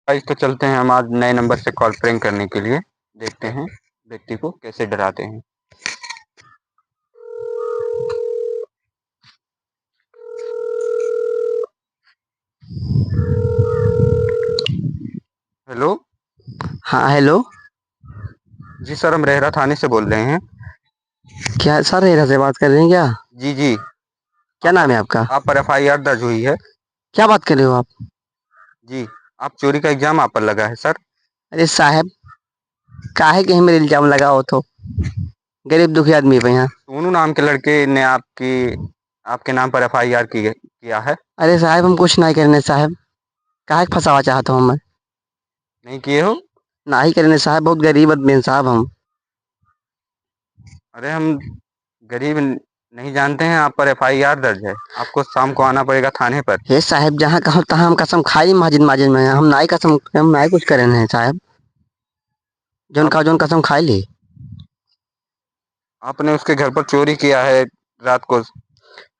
Guys तो चलते हैं हम आज नए नंबर से कॉल प्रैंक करने के लिए। देखते हैं व्यक्ति को कैसे डराते हैं। हेलो। हाँ हेलो। जी सर, हम रेहरा थाने से बोल रहे हैं। क्या सर रेरा से बात कर रहे हैं क्या? जी जी। क्या आप नाम है आपका? आप पर एफआईआर दर्ज हुई है। क्या बात कर रहे हो आप? जी। आप चोरी का इल्जाम आप पर लगा है सर। अरे साहब, काहे कहीं मेरे इल्जाम लगाओ तो? गरीब दुखी आदमी पे यहाँ। सोनू नाम के लड़के ने आपके नाम पर एफआईआर किया है। अरे साहब, हम कुछ नहीं करने साहब। काहे के फंसावा चाहता हूँ मैं? नहीं किए हो? ना ही करने साहब, बहुत गरीब आदमी हैं साहब हम। अरे हम गरीब नहीं जानते हैं, आप पर एफआईआर दर्ज है। आपको शाम को आना पड़ेगा थाने पर। हे साहब, जहाँ कहो तहाँ हम कसम खाई माजिद माजिद में हम नाई कसम, हम नाई कुछ करे नहीं साहब। जोन आप का जोन कसम खाई ली। आपने उसके घर पर चोरी किया है रात को।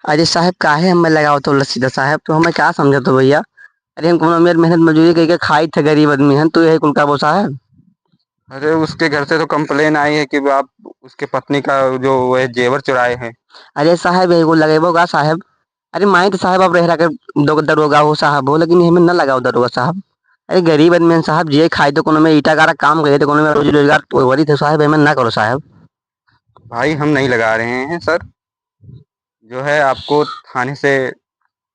अरे साहब, काहे हमें लगाओ तो लसीदा साहब, तो हमें क्या समझो तो भैया? अरे हम कोनो मेहनत मेहनत मजदूरी करके खाई थे, गरीब आदमी हैं, तो यही कुल का वो साहब। अरे उसके घर से तो कंप्लेन आई है कि वो आप उसके पत्नी का जो वह जेवर चुराए हैं। अरे साहब, एगो लगेबो का साहब? अरे माई तो साहब अब रह के दरोगा हो साहब हो, लेकिन हमें न लगाओ दरोगा साहब। अरे गरीब आदमी हैं साहब, जे खाई तो कोनो में ईटा गारा काम करे तो कोनो में रोजी रोजगार तो वरी थे साहब, हमें ना करो साहब। भाई हम नहीं लगा रहे हैं सर। जो है आपको थाने से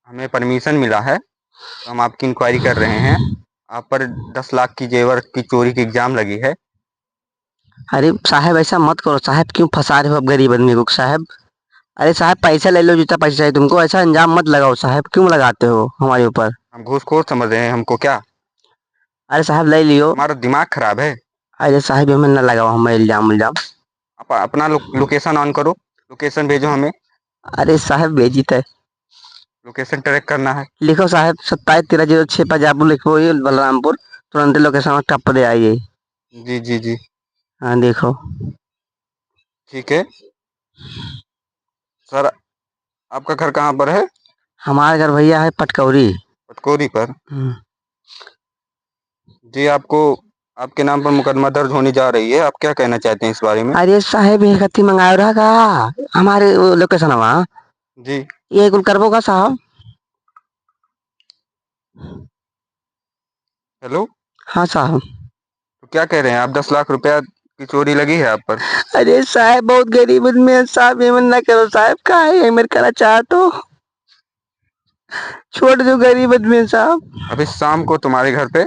हमें परमिशन मिला है, तो हम आपकी इंक्वायरी कर रहे हैं। आप पर 10 लाख की जेवर की चोरी की इल्जाम लगी है। अरे साहब, ऐसा मत करो साहब, क्यों फंसा रहे हो अब गरीब आदमी को साहब? अरे साहब, पैसा ले लो, जितना पैसा चाहिए तुमको, ऐसा अंजाम मत लगाओ साहब, क्यों लगाते हो हमारे ऊपर? हम घूसखोर समझ रहे हैं हमको क्या? अरे साहब ले लियो। हमारा दिमाग खराब है। अरे साहब, हमें न लगाओ हमें इल्जाम उल्जाम। आप अपना लोकेशन ऑन करो। लोकेशन भेजो हमें। अरे साहब भेजी थे। लोकेशन ट्रैक करना है। लिखो साहब, 27-1306 पंजाबपुर लिखो, ये बलरामपुर। तुरंत लोकेशन टप दे आइए। जी जी जी। हाँ देखो। ठीक है सर। आपका घर कहाँ पर है? हमारा घर भैया है पटकौरी। पटकोरी पर। हम्म। जी, आपको आपके नाम पर मुकदमा दर्ज होने जा रही है। आप क्या कहना चाहते हैं इस बारे में? अरे साहब, एक अथी मंगायो रहा का हमारे लोकेशन वहाँ। जी। ये कुल करबो का साहब? हेलो। हाँ साहब। तो क्या कह रहे हैं आप? 10 लाख रुपया की चोरी लगी है आप पर। अरे साहब, बहुत गरीब आदमी है साहब, ये मन ना करो साहब, का है मेरे करा चाह तो छोड़ दो, गरीब आदमी है साहब। अभी शाम को तुम्हारे घर पे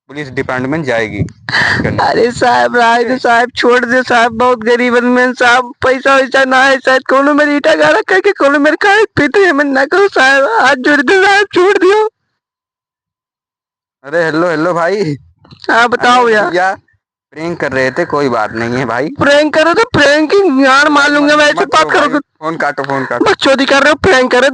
पुलिस डिपार्टमेंट जाएगी जांच करने। अरे साहब राय ठीक दो है। साहब, छोड़ दे साहब, बहुत गरीब आदमी है साहब, पैसा वैसा ना है शायद, कोनो मेरे ईटा गाड़ा करके कोनो मेरे खाए पीते है, मन ना करो साहब, हाथ जोड़ दो साहब, छोड़ दियो। अरे हेलो हेलो भाई। हाँ अरे बताओ यार। भैया, प्रैंक कर रहे थे, कोई बात नहीं है भाई। प्रैंक करो तो प्रैंक की यार मान भाई लूंगा, मत मैं ऐसे मत बात रो भाई, करोगे? फोन काटो फोन काटो। बकचोदी कर रहे हो, प्रैंक करे